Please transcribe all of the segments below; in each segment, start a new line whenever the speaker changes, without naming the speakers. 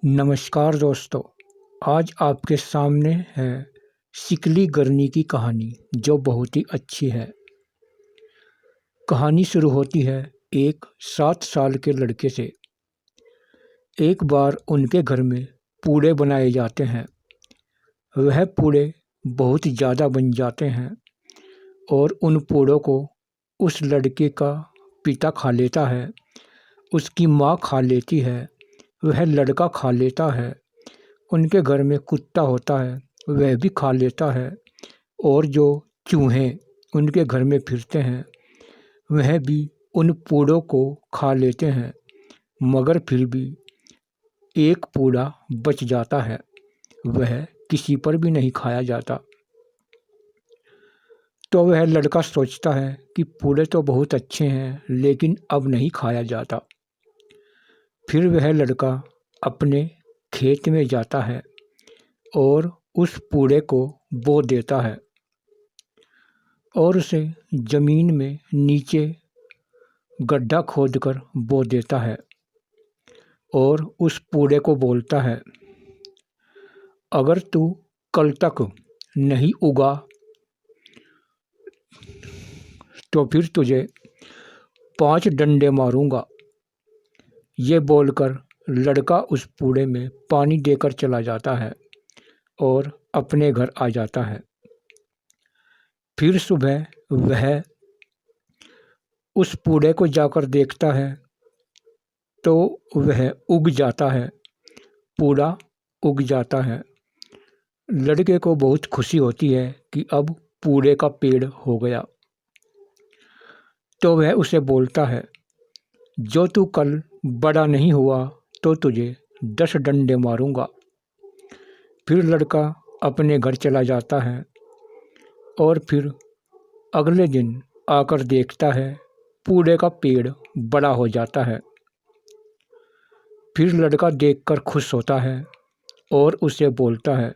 नमस्कार दोस्तों। आज आपके सामने है शिकली गरनी की कहानी जो बहुत ही अच्छी है। कहानी शुरू होती है एक 7 साल के लड़के से। एक बार उनके घर में पूड़े बनाए जाते हैं। वह पूड़े बहुत ज़्यादा बन जाते हैं और उन पूड़ों को उस लड़के का पिता खा लेता है, उसकी माँ खा लेती है, वह लड़का खा लेता है, उनके घर में कुत्ता होता है वह भी खा लेता है और जो चूहे उनके घर में फिरते हैं वह भी उन पूड़ों को खा लेते हैं। मगर फिर भी एक पूड़ा बच जाता है, वह किसी पर भी नहीं खाया जाता। तो वह लड़का सोचता है कि पूड़े तो बहुत अच्छे हैं लेकिन अब नहीं खाया जाता। फिर वह लड़का अपने खेत में जाता है और उस पूड़े को बो देता है और उसे ज़मीन में नीचे गड्ढा खोदकर बो देता है और उस पूड़े को बोलता है, अगर तू कल तक नहीं उगा तो फिर तुझे 5 डंडे मारूंगा। ये बोलकर लड़का उस पूड़े में पानी देकर चला जाता है और अपने घर आ जाता है। फिर सुबह वह उस पूड़े को जाकर देखता है तो वह उग जाता है, पूड़ा उग जाता है। लड़के को बहुत खुशी होती है कि अब पूड़े का पेड़ हो गया। तो वह उसे बोलता है, जो तू कल बड़ा नहीं हुआ तो तुझे 10 डंडे मारूंगा। फिर लड़का अपने घर चला जाता है और फिर अगले दिन आकर देखता है पूड़े का पेड़ बड़ा हो जाता है। फिर लड़का देखकर खुश होता है और उसे बोलता है,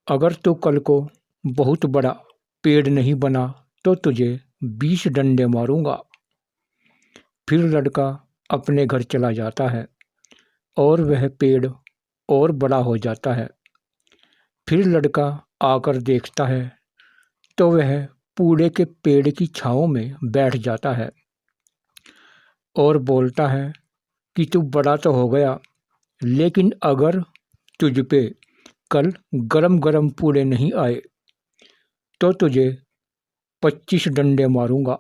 अगर तू कल को बहुत बड़ा पेड़ नहीं बना तो तुझे 20 डंडे मारूंगा। फिर लड़का अपने घर चला जाता है और वह पेड़ और बड़ा हो जाता है। फिर लड़का आकर देखता है तो वह पूड़े के पेड़ की छाँव में बैठ जाता है और बोलता है कि तू बड़ा तो हो गया, लेकिन अगर तुझ पे कल गरम गरम पूड़े नहीं आए तो तुझे 25 डंडे मारूंगा।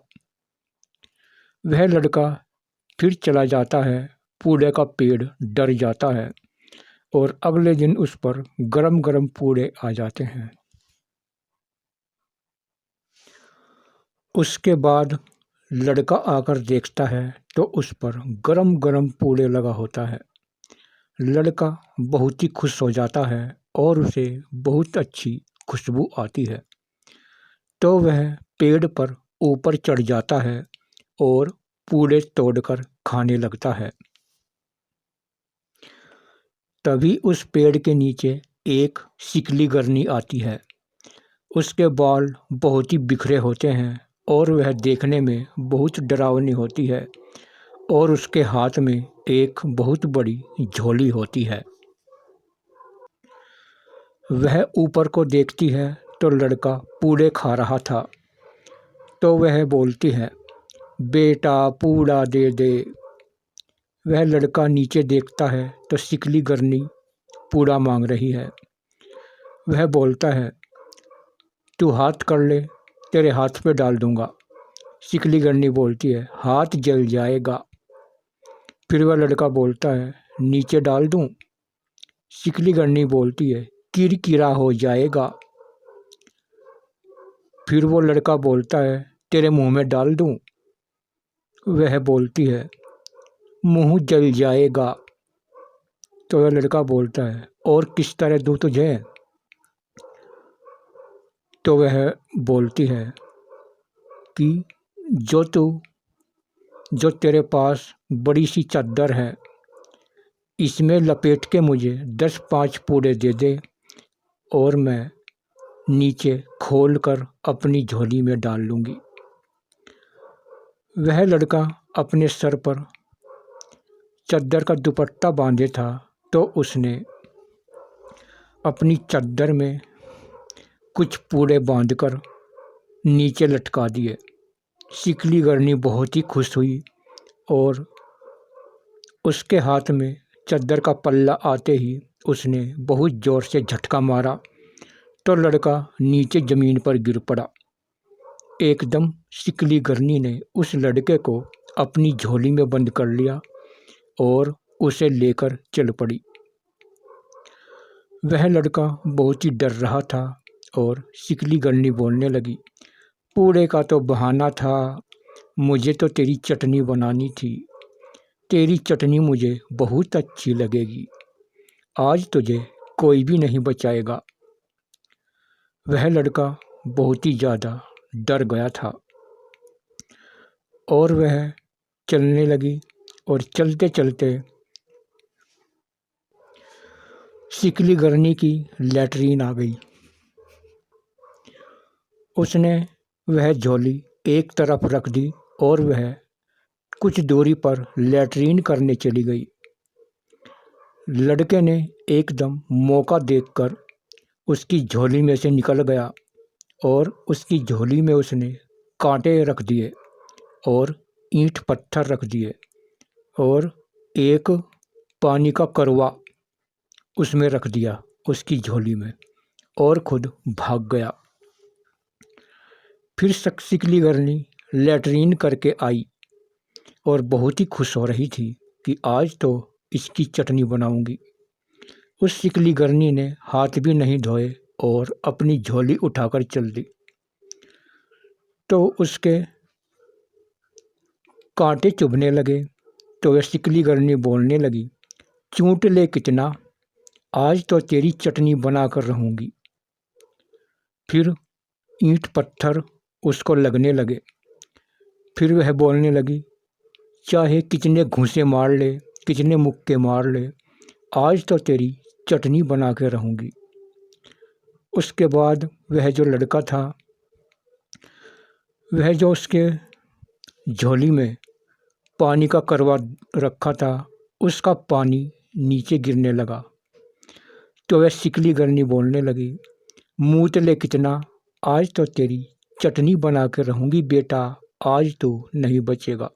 वह लड़का फिर चला जाता है, पूड़े का पेड़ डर जाता है और अगले दिन उस पर गरम गरम पूड़े आ जाते हैं। उसके बाद लड़का आकर देखता है तो उस पर गरम गरम पूड़े लगा होता है। लड़का बहुत ही खुश हो जाता है और उसे बहुत अच्छी खुशबू आती है। तो वह पेड़ पर ऊपर चढ़ जाता है और पूड़े तोड़कर खाने लगता है। तभी उस पेड़ के नीचे एक शिकली गरनी आती है। उसके बाल बहुत ही बिखरे होते हैं और वह देखने में बहुत डरावनी होती है और उसके हाथ में एक बहुत बड़ी झोली होती है। वह ऊपर को देखती है तो लड़का पूड़े खा रहा था। तो वह बोलती है, बेटा पूड़ा दे दे। वह लड़का नीचे देखता है तो शिकली गरनी पूड़ा मांग रही है। वह बोलता है, तू हाथ कर ले, तेरे हाथ पे डाल दूंगा। शिकली गरनी बोलती है, हाथ जल जाएगा। फिर वह लड़का बोलता है, नीचे डाल दूं? शिकली गरनी बोलती है, किरकिरा हो जाएगा। फिर वो लड़का बोलता है, तेरे मुंह में डाल दूं? वह बोलती है, मुंह जल जाएगा। तो वह लड़का बोलता है, और किस तरह दूं तुझे? तो वह बोलती है कि जो तेरे पास बड़ी सी चादर है, इसमें लपेट के मुझे 10-5 पूड़े दे दे और मैं नीचे खोल कर अपनी झोली में डाल लूँगी। वह लड़का अपने सर पर चद्दर का दुपट्टा बांधे था तो उसने अपनी चद्दर में कुछ पूड़े बांधकर नीचे लटका दिए। शिकली गरनी बहुत ही खुश हुई और उसके हाथ में चद्दर का पल्ला आते ही उसने बहुत ज़ोर से झटका मारा तो लड़का नीचे ज़मीन पर गिर पड़ा। एकदम शिकली गरनी ने उस लड़के को अपनी झोली में बंद कर लिया और उसे लेकर चल पड़ी। वह लड़का बहुत ही डर रहा था और शिकली गरनी बोलने लगी, पूड़े का तो बहाना था, मुझे तो तेरी चटनी बनानी थी। तेरी चटनी मुझे बहुत अच्छी लगेगी। आज तुझे कोई भी नहीं बचाएगा। वह लड़का बहुत ही ज़्यादा डर गया था और वह चलने लगी और चलते चलते शिकली गरनी की लैट्रीन आ गई। उसने वह झोली एक तरफ रख दी और वह कुछ दूरी पर लैट्रीन करने चली गई। लड़के ने एकदम मौका देखकर उसकी झोली में से निकल गया और उसकी झोली में उसने कांटे रख दिए और ईंट पत्थर रख दिए और एक पानी का करवा उसमें रख दिया उसकी झोली में और खुद भाग गया। फिर शिकली गरनी लैट्रीन करके आई और बहुत ही खुश हो रही थी कि आज तो इसकी चटनी बनाऊंगी। उस शिकली गरनी ने हाथ भी नहीं धोए और अपनी झोली उठाकर चल दी तो उसके कांटे चुभने लगे तो वह शिकली गरनी बोलने लगी, चूंट ले कितना, आज तो तेरी चटनी बनाकर रहूंगी। फिर ईंट पत्थर उसको लगने लगे। फिर वह बोलने लगी, चाहे कितने घूंसे मार ले, कितने मुक्के मार ले, आज तो तेरी चटनी बना के रहूंगी। उसके बाद वह जो लड़का था, वह जो उसके झोली में पानी का करवा रखा था, उसका पानी नीचे गिरने लगा तो वह शिकली गरनी बोलने लगी, मूत ले कितना, आज तो तेरी चटनी बना के रहूंगी बेटा, आज तो नहीं बचेगा।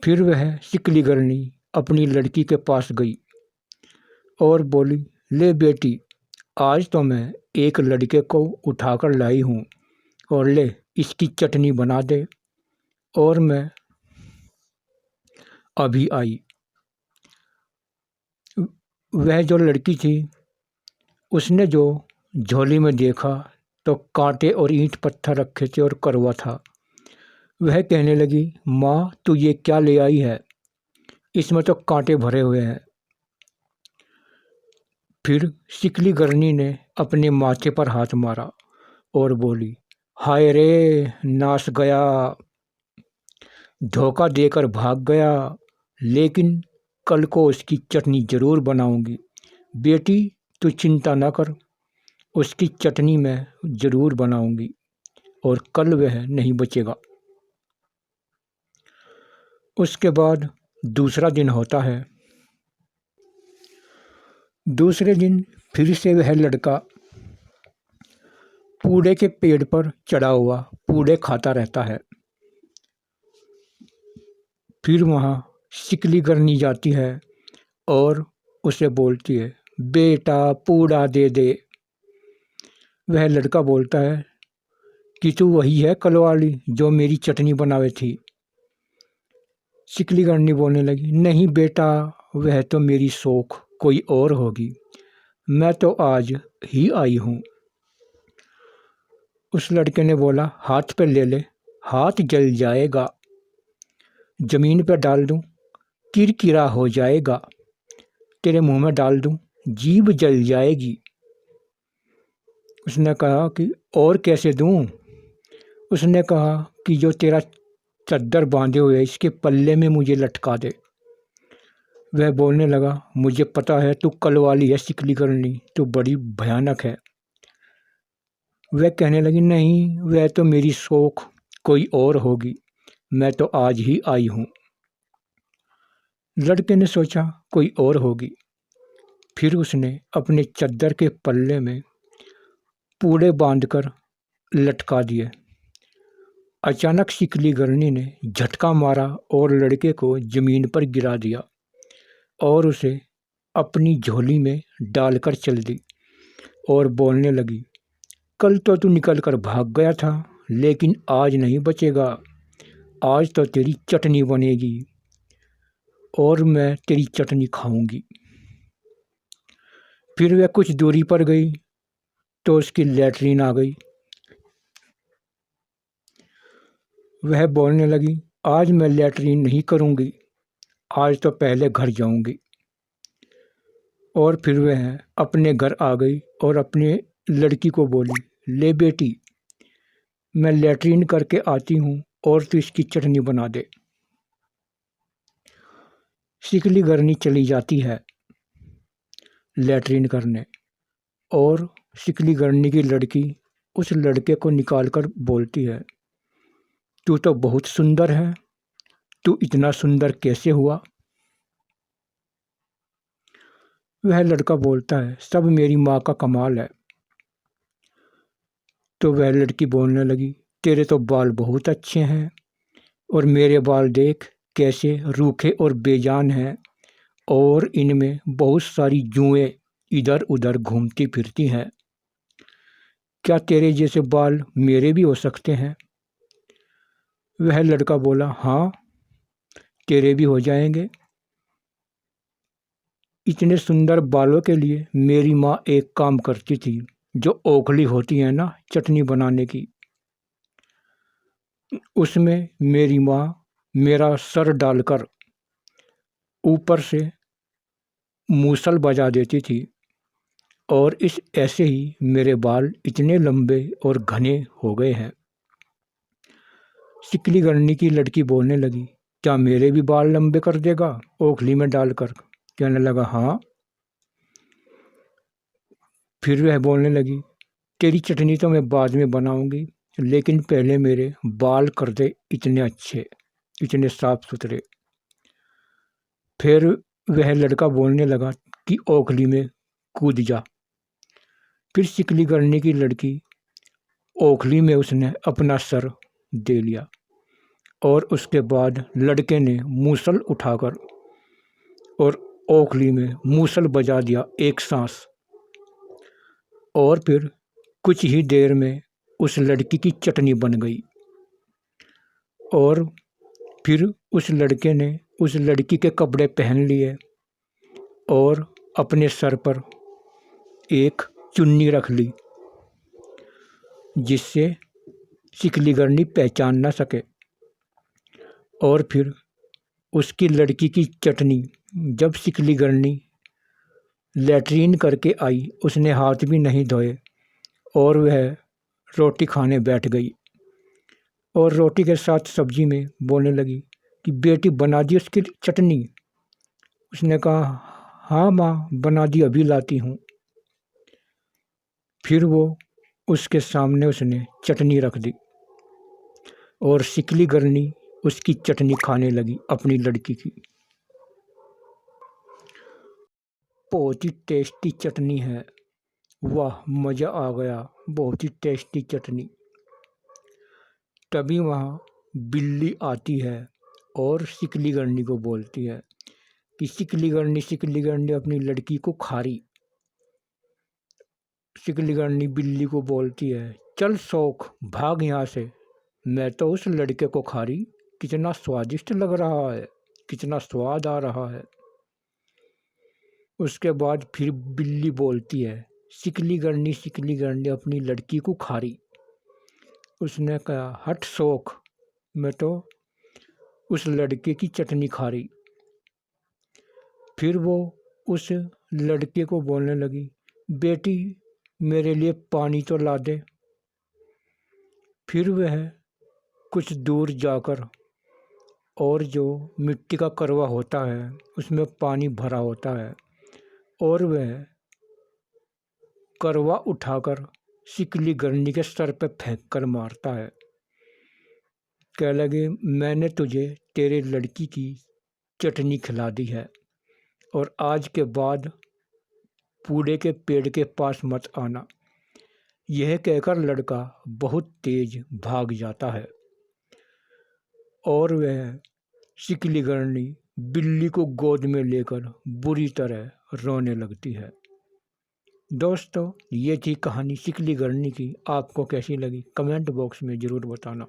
फिर वह शिकली गरनी अपनी लड़की के पास गई और बोली, ले बेटी, आज तो मैं एक लड़के को उठाकर लाई हूँ और ले इसकी चटनी बना दे। और मैं अभी आई। वह जो लड़की थी उसने जो झोली में देखा तो कांटे और ईंट पत्थर रखे थे और करवा था। वह कहने लगी, माँ तू ये क्या ले आई है, इसमें तो कांटे भरे हुए हैं। फिर शिकली गरनी ने अपने माथे पर हाथ मारा और बोली, हाय रे, नाश गया, धोखा देकर भाग गया, लेकिन कल को उसकी चटनी ज़रूर बनाऊंगी। बेटी तू चिंता न कर, उसकी चटनी मैं ज़रूर बनाऊंगी और कल वह नहीं बचेगा। उसके बाद दूसरा दिन होता है। दूसरे दिन फिर से वह लड़का पूड़े के पेड़ पर चढ़ा हुआ पूड़े खाता रहता है। फिर वहाँ शिकली गरनी जाती है और उसे बोलती है, बेटा पूड़ा दे दे। वह लड़का बोलता है कि तू वही है कल वाली जो मेरी चटनी बनावे थी। शिकली गरनी बोलने लगी, नहीं बेटा, वह तो मेरी शौक कोई और होगी, मैं तो आज ही आई हूँ। उस लड़के ने बोला, हाथ पे ले ले, हाथ जल जाएगा, ज़मीन पे डाल दूँ किरकिरा हो जाएगा, तेरे मुंह में डाल दूँ जीभ जल जाएगी। उसने कहा कि और कैसे दूँ? उसने कहा कि जो तेरा चद्दर बांधे हुए है इसके पल्ले में मुझे लटका दे। वह बोलने लगा, मुझे पता है तू कल वाली है शिकली गरनी, तू बड़ी भयानक है। वह कहने लगी, नहीं, वह तो मेरी शौक कोई और होगी, मैं तो आज ही आई हूँ। लड़के ने सोचा कोई और होगी। फिर उसने अपने चद्दर के पल्ले में पूड़े बांधकर लटका दिए। अचानक शिकलीगरनी ने झटका मारा और लड़के को जमीन पर गिरा दिया और उसे अपनी झोली में डालकर चल दी और बोलने लगी, कल तो तू निकल कर भाग गया था, लेकिन आज नहीं बचेगा। आज तो तेरी चटनी बनेगी और मैं तेरी चटनी खाऊंगी। फिर वह कुछ दूरी पर गई तो उसकी लैट्रीन आ गई। वह बोलने लगी, आज मैं लैट्रीन नहीं करूंगी, आज तो पहले घर जाऊंगी। और फिर वह अपने घर आ गई और अपने लड़की को बोली, ले बेटी, मैं लैट्रीन करके आती हूँ और तू इसकी चटनी बना दे। शिकलीगरनी चली जाती है लैट्रीन करने और शिकलीगरनी की लड़की उस लड़के को निकालकर बोलती है, तू तो बहुत सुंदर है, तू इतना सुंदर कैसे हुआ? वह लड़का बोलता है, सब मेरी माँ का कमाल है। तो वह लड़की बोलने लगी, तेरे तो बाल बहुत अच्छे हैं और मेरे बाल देख कैसे रूखे और बेजान हैं और इनमें बहुत सारी जुएं इधर उधर घूमती फिरती हैं। क्या तेरे जैसे बाल मेरे भी हो सकते हैं? वह लड़का बोला, हाँ, तेरे भी हो जाएंगे। इतने सुंदर बालों के लिए मेरी माँ एक काम करती थी, जो ओखली होती है ना चटनी बनाने की, उसमें मेरी माँ मेरा सर डालकर ऊपर से मूसल बजा देती थी और इस ऐसे ही मेरे बाल इतने लंबे और घने हो गए हैं। शिकलीगरनी की लड़की बोलने लगी, क्या मेरे भी बाल लंबे कर देगा ओखली में डालकर? कहने लगा, हाँ। फिर वह बोलने लगी, तेरी चटनी तो मैं बाद में बनाऊंगी, लेकिन पहले मेरे बाल कर दे इतने अच्छे, इतने साफ सुथरे। फिर वह लड़का बोलने लगा कि ओखली में कूद जा। फिर शिकलीगरनी की लड़की ओखली में उसने अपना सर दे लिया और उसके बाद लड़के ने मूसल उठाकर और ओखली में मूसल बजा दिया एक सांस। और फिर कुछ ही देर में उस लड़की की चटनी बन गई और फिर उस लड़के ने उस लड़की के कपड़े पहन लिए और अपने सर पर एक चुन्नी रख ली जिससे शिकलीगरनी पहचान न सके। और फिर उसकी लड़की की चटनी जब शिकलीगरनी लैट्रीन करके आई, उसने हाथ भी नहीं धोए और वह रोटी खाने बैठ गई और रोटी के साथ सब्जी में बोलने लगी कि बेटी बना दी उसकी चटनी? उसने कहा, हाँ माँ, बना दी, अभी लाती हूँ। फिर वो उसके सामने उसने चटनी रख दी और शिकलीगरनी उसकी चटनी खाने लगी अपनी लड़की की। बहुत ही टेस्टी चटनी है, वाह, मज़ा आ गया, बहुत ही टेस्टी चटनी। तभी वहाँ बिल्ली आती है और शिकलीगरनी को बोलती है कि शिकलीगरनी अपनी लड़की को खा रही। शिकलीगरनी बिल्ली को बोलती है, चल शौक, भाग यहाँ से, मैं तो उस लड़के को खा रही, कितना स्वादिष्ट लग रहा है, कितना स्वाद आ रहा है। उसके बाद फिर बिल्ली बोलती है, शिकलीगरनी अपनी लड़की को खा रही। उसने कहा, हट शौक, मैं तो उस लड़के की चटनी खा रही। फिर वो उस लड़के को बोलने लगी, बेटी, मेरे लिए पानी तो ला दे। फिर वह कुछ दूर जाकर और जो मिट्टी का करवा होता है उसमें पानी भरा होता है और वह करवा उठाकर शिकलीगरनी के सर पे फेंक कर मारता है। कह लगे, मैंने तुझे तेरे लड़की की चटनी खिला दी है और आज के बाद पूरे के पेड़ के पास मत आना। यह कहकर लड़का बहुत तेज भाग जाता है और वह शिकलीगरनी बिल्ली को गोद में लेकर बुरी तरह रोने लगती है। दोस्तों, ये थी कहानी शिकलीगरनी की। आपको कैसी लगी कमेंट बॉक्स में ज़रूर बताना।